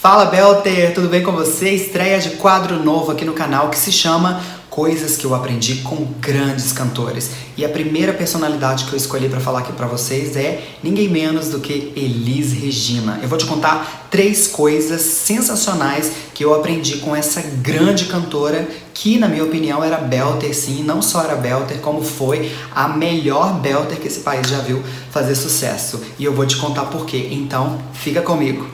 Fala Belter, tudo bem com você? Estreia de quadro novo aqui no canal que se chama Coisas que eu aprendi com grandes cantores. E a primeira personalidade que eu escolhi para falar aqui para vocês é ninguém menos do que Elis Regina. Eu vou te contar 3 coisas sensacionais que eu aprendi com essa grande cantora que, na minha opinião, era Belter sim, não só era Belter, como foi a melhor Belter que esse país já viu fazer sucesso. E eu vou te contar por quê, então fica comigo.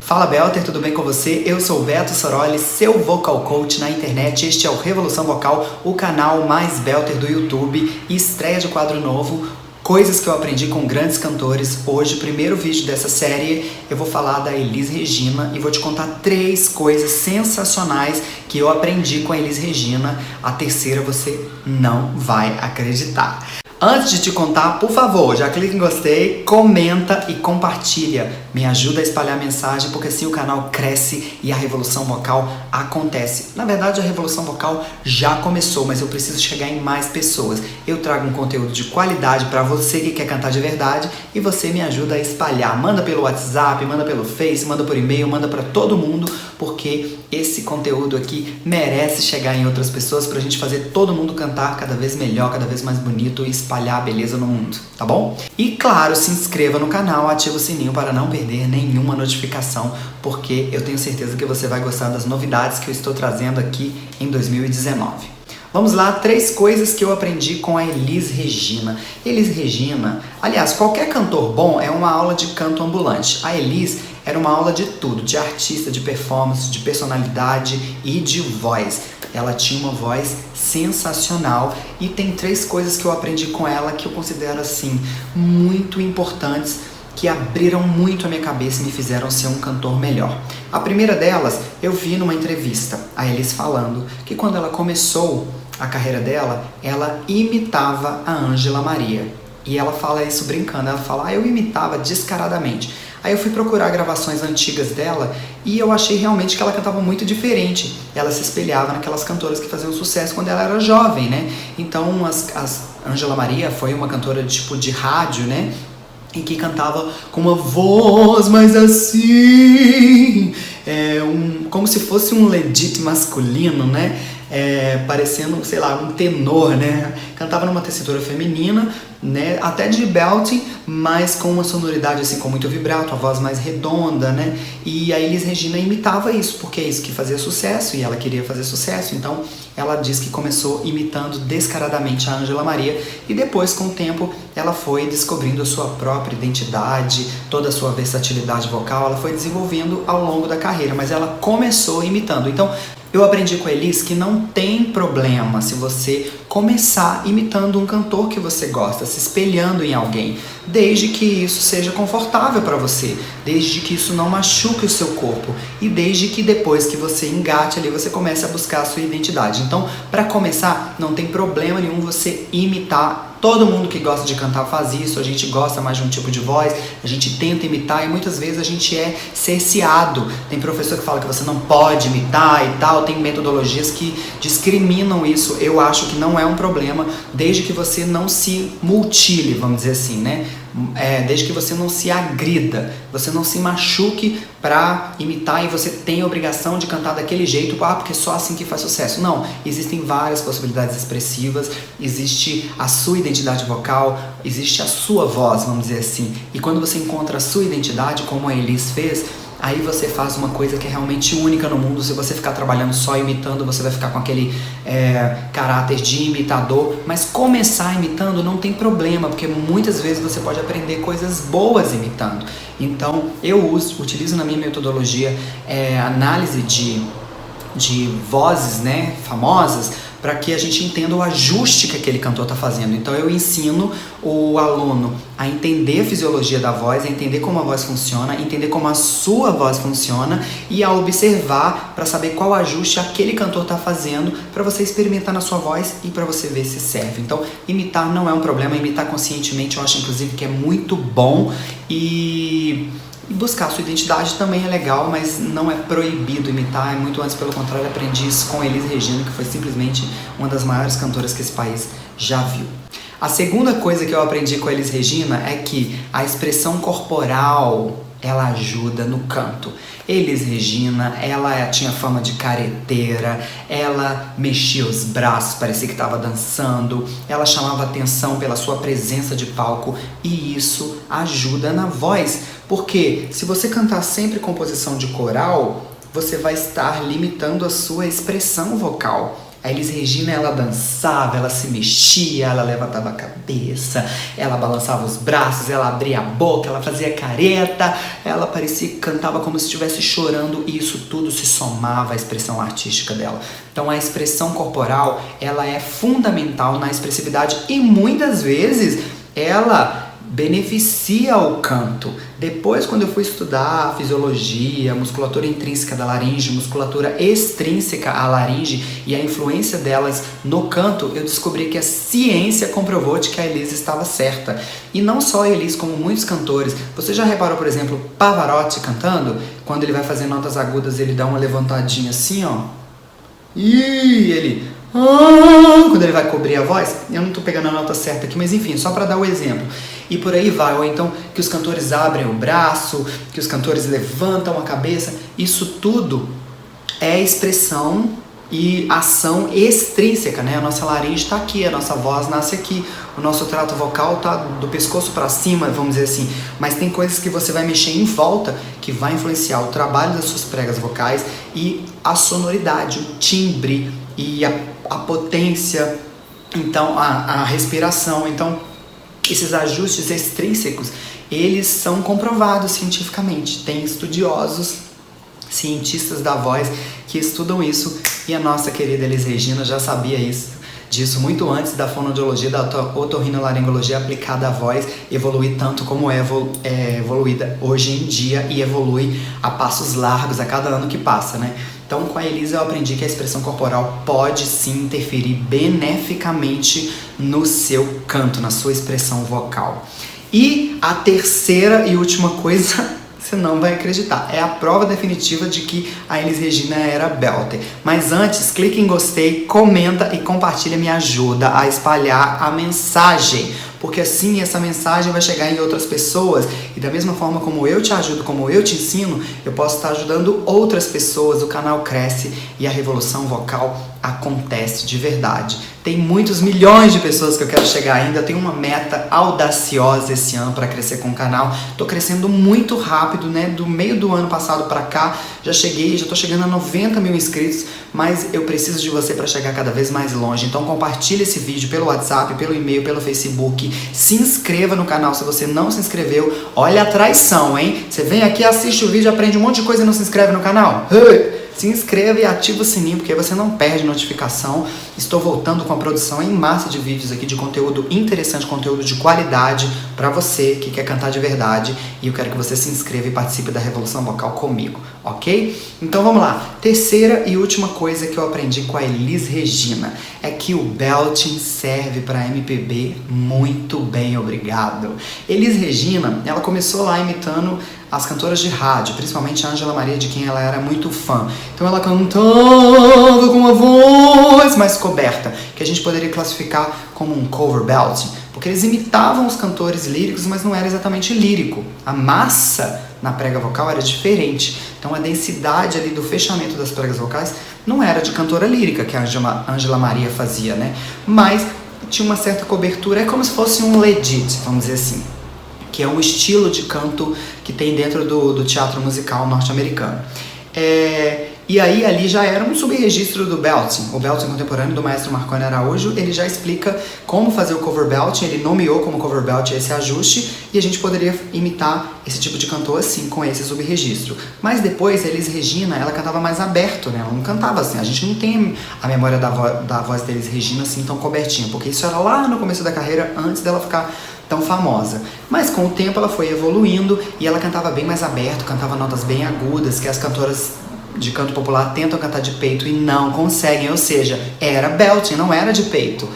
Fala Belter, tudo bem com você? Eu sou o Beto Soroli, seu vocal coach na internet. Este é o Revolução Vocal, o canal mais Belter do YouTube. E estreia de quadro novo, Coisas que eu aprendi com grandes cantores. Hoje, o primeiro vídeo dessa série, eu vou falar da Elis Regina e vou te contar 3 coisas sensacionais que eu aprendi com a Elis Regina. A terceira você não vai acreditar. Antes de te contar, por favor, já clica em gostei, comenta e compartilha. Me ajuda a espalhar a mensagem, porque assim o canal cresce e a revolução vocal acontece. Na verdade, a revolução vocal já começou, mas eu preciso chegar em mais pessoas. Eu trago um conteúdo de qualidade para você que quer cantar de verdade e você me ajuda a espalhar. Manda pelo WhatsApp, manda pelo Face, manda por e-mail, manda para todo mundo, porque esse conteúdo aqui merece chegar em outras pessoas pra gente fazer todo mundo cantar cada vez melhor, cada vez mais bonito e espalhar a beleza no mundo, tá bom? E claro, se inscreva no canal, ativa o sininho para não perder nenhuma notificação, porque eu tenho certeza que você vai gostar das novidades que eu estou trazendo aqui em 2019. Vamos lá, 3 coisas que eu aprendi com a Elis Regina. Elis Regina, aliás, qualquer cantor bom é uma aula de canto ambulante. A Elis era uma aula de tudo, de artista, de performance, de personalidade e de voz. Ela tinha uma voz sensacional e tem 3 coisas que eu aprendi com ela que eu considero assim muito importantes, que abriram muito a minha cabeça e me fizeram ser um cantor melhor. A primeira delas, eu vi numa entrevista a Elis falando que quando ela começou a carreira dela, ela imitava a Ângela Maria. E ela fala isso brincando, ela fala, eu imitava descaradamente. Aí eu fui procurar gravações antigas dela e eu achei realmente que ela cantava muito diferente. Ela se espelhava naquelas cantoras que faziam sucesso quando ela era jovem, né? Então, Ângela Maria foi uma cantora tipo de rádio, né? Em que cantava com uma voz mais assim, como se fosse um legit masculino, né? Parecendo, sei lá, um tenor, né? Cantava numa tessitura feminina, né? Até de belting, mas com uma sonoridade assim, com muito vibrato, a voz mais redonda, né? E a Elis Regina imitava isso, porque é isso que fazia sucesso e ela queria fazer sucesso, então ela diz que começou imitando descaradamente a Ângela Maria e depois, com o tempo, ela foi descobrindo a sua própria identidade, toda a sua versatilidade vocal, ela foi desenvolvendo ao longo da carreira, mas ela começou imitando. Então, eu aprendi com a Elis que não tem problema se você começar imitando um cantor que você gosta, se espelhando em alguém, desde que isso seja confortável para você, desde que isso não machuque o seu corpo e desde que depois que você engate ali, você comece a buscar a sua identidade. Então, para começar, não tem problema nenhum você imitar. Todo mundo que gosta de cantar faz isso, a gente gosta mais de um tipo de voz, a gente tenta imitar e muitas vezes a gente é cerceado. Tem professor que fala que você não pode imitar e tal, tem metodologias que discriminam isso. Eu acho que não é um problema, desde que você não se mutile, vamos dizer assim, né? Desde que você não se agrida, você não se machuque para imitar e você tem a obrigação de cantar daquele jeito, porque é só assim que faz sucesso. Não, existem várias possibilidades expressivas, existe a sua identidade vocal, existe a sua voz, vamos dizer assim. E quando você encontra a sua identidade, como a Elis fez, aí você faz uma coisa que é realmente única no mundo. Se você ficar trabalhando só imitando, você vai ficar com aquele caráter de imitador. Mas começar imitando não tem problema, porque muitas vezes você pode aprender coisas boas imitando. Então, eu utilizo na minha metodologia análise de vozes, né, famosas, para que a gente entenda o ajuste que aquele cantor está fazendo. Então eu ensino o aluno a entender a fisiologia da voz, a entender como a voz funciona, a entender como a sua voz funciona e a observar para saber qual ajuste aquele cantor está fazendo para você experimentar na sua voz e para você ver se serve. Então imitar não é um problema, imitar conscientemente eu acho inclusive que é muito bom e buscar a sua identidade também é legal, mas não é proibido imitar, muito antes, pelo contrário, aprendi isso com Elis Regina, que foi simplesmente uma das maiores cantoras que esse país já viu. A segunda coisa que eu aprendi com a Elis Regina é que a expressão corporal, ela ajuda no canto. Elis Regina, ela tinha fama de careteira, ela mexia os braços, parecia que estava dançando, ela chamava atenção pela sua presença de palco e isso ajuda na voz, porque se você cantar sempre composição de coral, você vai estar limitando a sua expressão vocal. A Elis Regina, ela dançava, ela se mexia, ela levantava a cabeça, ela balançava os braços, ela abria a boca, ela fazia careta, ela parecia que cantava como se estivesse chorando e isso tudo se somava à expressão artística dela. Então a expressão corporal, ela é fundamental na expressividade e muitas vezes ela beneficia o canto. Depois, quando eu fui estudar fisiologia, musculatura intrínseca da laringe, musculatura extrínseca à laringe e a influência delas no canto, eu descobri que a ciência comprovou de que a Elis estava certa. E não só a Elis, como muitos cantores. Você já reparou, por exemplo, Pavarotti cantando? Quando ele vai fazer notas agudas, ele dá uma levantadinha assim, ó. E ele... quando ele vai cobrir a voz, eu não tô pegando a nota certa aqui, mas enfim, só para dar o exemplo. E por aí vai, ou então que os cantores abrem o braço, que os cantores levantam a cabeça, isso tudo é expressão e ação extrínseca, né? A nossa laringe tá aqui, a nossa voz nasce aqui, o nosso trato vocal tá do pescoço para cima, vamos dizer assim. Mas tem coisas que você vai mexer em volta que vai influenciar o trabalho das suas pregas vocais e a sonoridade, o timbre e a potência, então a respiração. Então esses ajustes extrínsecos, eles são comprovados cientificamente. Tem estudiosos, cientistas da voz que estudam isso e a nossa querida Elis Regina já sabia disso muito antes da fonoaudiologia, da otorrinolaringologia aplicada à voz evoluir tanto como é evoluída hoje em dia e evolui a passos largos a cada ano que passa, né? Então, com a Elis eu aprendi que a expressão corporal pode sim interferir beneficamente no seu canto, na sua expressão vocal. E a terceira e última coisa, você não vai acreditar, é a prova definitiva de que a Elis Regina era belter. Mas antes, clique em gostei, comenta e compartilha, me ajuda a espalhar a mensagem. Porque assim essa mensagem vai chegar em outras pessoas e da mesma forma como eu te ajudo, como eu te ensino, eu posso estar ajudando outras pessoas, o canal cresce e a revolução vocal acontece de verdade. Tem muitos milhões de pessoas que eu quero chegar ainda, eu tenho uma meta audaciosa esse ano para crescer com o canal. Tô crescendo muito rápido, né? Do meio do ano passado para cá, já tô chegando a 90 mil inscritos, mas eu preciso de você para chegar cada vez mais longe. Então compartilha esse vídeo pelo WhatsApp, pelo e-mail, pelo Facebook. Se inscreva no canal se você não se inscreveu. Olha a traição, hein? Você vem aqui, assiste o vídeo, aprende um monte de coisa e não se inscreve no canal? Se inscreva e ativa o sininho, porque você não perde notificação. Estou voltando com a produção em massa de vídeos aqui de conteúdo interessante, conteúdo de qualidade para você que quer cantar de verdade. E eu quero que você se inscreva e participe da Revolução Vocal comigo, ok? Então vamos lá. Terceira e última coisa que eu aprendi com a Elis Regina é que o belting serve para MPB muito bem, obrigado. Elis Regina, ela começou lá imitando as cantoras de rádio, principalmente a Ângela Maria, de quem ela era muito fã. Então ela cantava com uma voz mais coberta, que a gente poderia classificar como um cover belting, porque eles imitavam os cantores líricos, mas não era exatamente lírico. A massa na prega vocal era diferente. Então a densidade ali do fechamento das pregas vocais não era de cantora lírica, que a Ângela Maria fazia, né? Mas tinha uma certa cobertura, é como se fosse um legit, vamos dizer assim, que é um estilo de canto que tem dentro do teatro musical norte-americano. E aí ali já era um subregistro do belting. O belting contemporâneo do maestro Marconi Araújo, ele já explica como fazer o cover belting, ele nomeou como cover belting esse ajuste e a gente poderia imitar esse tipo de cantor assim, com esse subregistro. Mas depois a Elis Regina, ela cantava mais aberto, né? Ela não cantava assim, a gente não tem a memória da voz da Elis Regina assim tão cobertinha, porque isso era lá no começo da carreira, antes dela ficar tão famosa. Mas com o tempo ela foi evoluindo e ela cantava bem mais aberto, cantava notas bem agudas, que as cantoras de canto popular tentam cantar de peito e não conseguem, ou seja, era belting, não era de peito.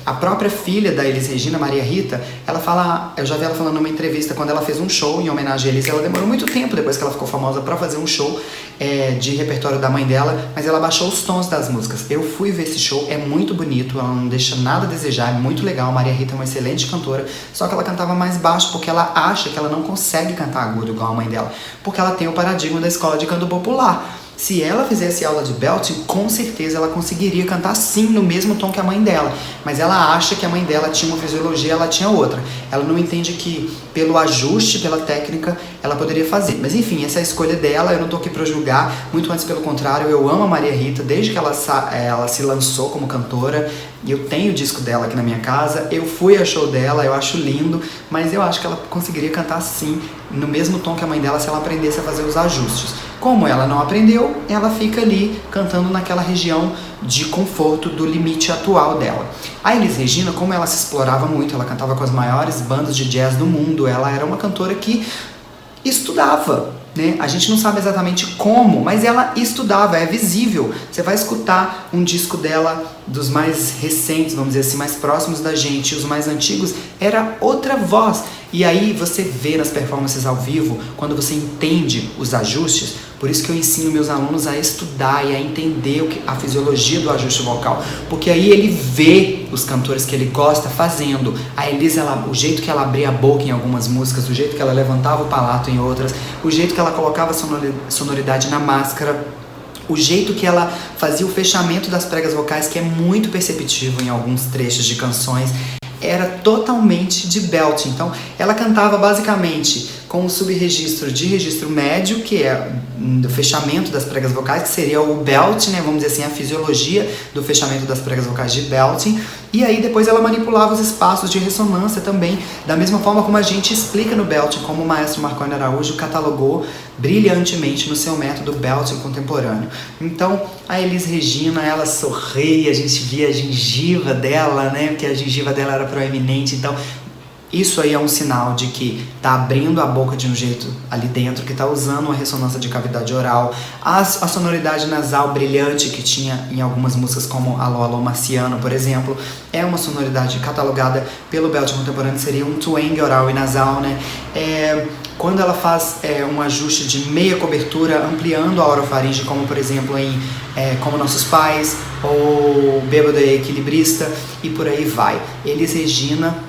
A própria filha da Elis Regina, Maria Rita, ela fala, eu já vi ela falando numa entrevista, quando ela fez um show em homenagem a Elis, ela demorou muito tempo depois que ela ficou famosa pra fazer um show de repertório da mãe dela, mas ela baixou os tons das músicas. Eu fui ver esse show, é muito bonito, ela não deixa nada a desejar, é muito legal. Maria Rita é uma excelente cantora, só que ela cantava mais baixo porque ela acha que ela não consegue cantar agudo igual a mãe dela, porque ela tem o paradigma da escola de canto popular. Se ela fizesse aula de belting, com certeza ela conseguiria cantar sim no mesmo tom que a mãe dela. Mas ela acha que a mãe dela tinha uma fisiologia, ela tinha outra. Ela não entende que pelo ajuste, pela técnica, ela poderia fazer. Mas enfim, essa é a escolha dela, eu não tô aqui pra julgar. Muito antes pelo contrário, eu amo a Maria Rita desde que ela se lançou como cantora. Eu tenho o disco dela aqui na minha casa, eu fui a show dela, eu acho lindo. Mas eu acho que ela conseguiria cantar sim, no mesmo tom que a mãe dela, se ela aprendesse a fazer os ajustes. Como ela não aprendeu, ela fica ali cantando naquela região de conforto do limite atual dela. A Elis Regina, como ela se explorava muito, ela cantava com as maiores bandas de jazz do mundo, ela era uma cantora que estudava, né? A gente não sabe exatamente como, mas ela estudava, é visível. Você vai escutar um disco dela, dos mais recentes, vamos dizer assim, mais próximos da gente, os mais antigos, era outra voz. E aí você vê nas performances ao vivo, quando você entende os ajustes, por isso que eu ensino meus alunos a estudar e a entender a fisiologia do ajuste vocal, porque aí ele vê os cantores que ele gosta fazendo. A Elis, o jeito que ela abria a boca em algumas músicas, o jeito que ela levantava o palato em outras, o jeito que ela colocava sonoridade na máscara, o jeito que ela fazia o fechamento das pregas vocais, que é muito perceptível em alguns trechos de canções, era totalmente de belting. Então ela cantava basicamente com o subregistro de registro médio, que é do fechamento das pregas vocais, que seria o belting, né, vamos dizer assim, a fisiologia do fechamento das pregas vocais de belting. E aí depois ela manipulava os espaços de ressonância também, da mesma forma como a gente explica no belting, como o maestro Marconi Araújo catalogou brilhantemente no seu método belting contemporâneo. Então a Elis Regina, ela sorria, a gente via a gengiva dela, né, porque a gengiva dela era proeminente. Então isso aí é um sinal de que tá abrindo a boca de um jeito ali dentro, que tá usando uma ressonância de cavidade oral. A sonoridade nasal brilhante que tinha em algumas músicas, como Alô Alô Marciano, por exemplo, é uma sonoridade catalogada pelo belting contemporâneo, seria um twang oral e nasal, né? Quando ela faz um ajuste de meia cobertura, ampliando a orofaringe, como por exemplo em Como Nossos Pais, ou Bêbado e Equilibrista, e por aí vai. Elis Regina,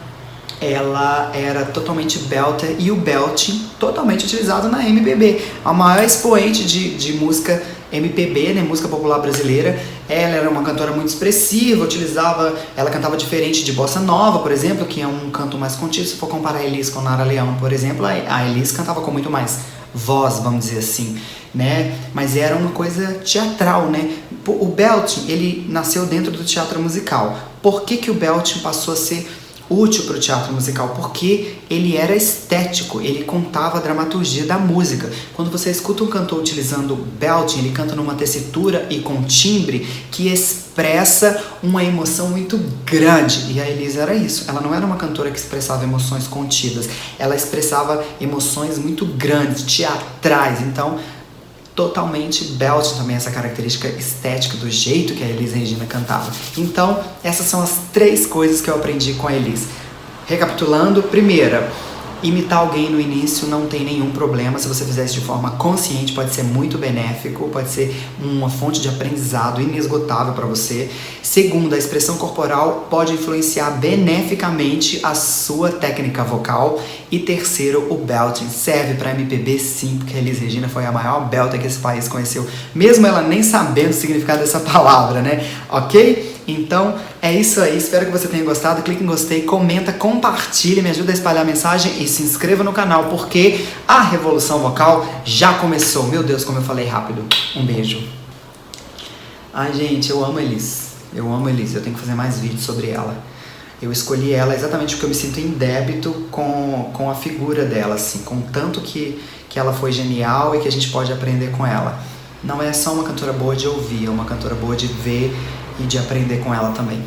ela era totalmente belter, e o belting totalmente utilizado na MPB. A maior expoente de música MPB, né, música popular brasileira. Ela era uma cantora muito expressiva, ela cantava diferente de bossa nova, por exemplo, que é um canto mais contido. Se for comparar a Elis com Nara Leão, por exemplo, a Elis cantava com muito mais voz, vamos dizer assim, né? Mas era uma coisa teatral, né? O belting, ele nasceu dentro do teatro musical. Por que o belting passou a ser útil para o teatro musical? Porque ele era estético, ele contava a dramaturgia da música. Quando você escuta um cantor utilizando belting, ele canta numa tessitura e com timbre que expressa uma emoção muito grande. E a Elis era isso. Ela não era uma cantora que expressava emoções contidas, ela expressava emoções muito grandes, teatrais. Então totalmente belting também, essa característica estética do jeito que a Elis Regina cantava. Então, essas são as 3 coisas que eu aprendi com a Elis. Recapitulando, primeira, imitar alguém no início não tem nenhum problema. Se você fizer isso de forma consciente, pode ser muito benéfico, pode ser uma fonte de aprendizado inesgotável para você. Segunda, a expressão corporal pode influenciar beneficamente a sua técnica vocal. E terceiro, o belting serve para MPB sim, porque a Elis Regina foi a maior belter que esse país conheceu, mesmo ela nem sabendo o significado dessa palavra, né? Ok? Então é isso aí, espero que você tenha gostado. Clique em gostei, comenta, compartilha, me ajuda a espalhar a mensagem e se inscreva no canal, porque a revolução vocal já começou. Meu Deus, como eu falei rápido. Um beijo. Ai, gente, eu amo a Elis. Eu amo a Elis, eu tenho que fazer mais vídeos sobre ela. Eu escolhi ela exatamente porque eu me sinto em débito com a figura dela, assim, com tanto que ela foi genial e que a gente pode aprender com ela. Não é só uma cantora boa de ouvir, é uma cantora boa de ver e de aprender com ela também.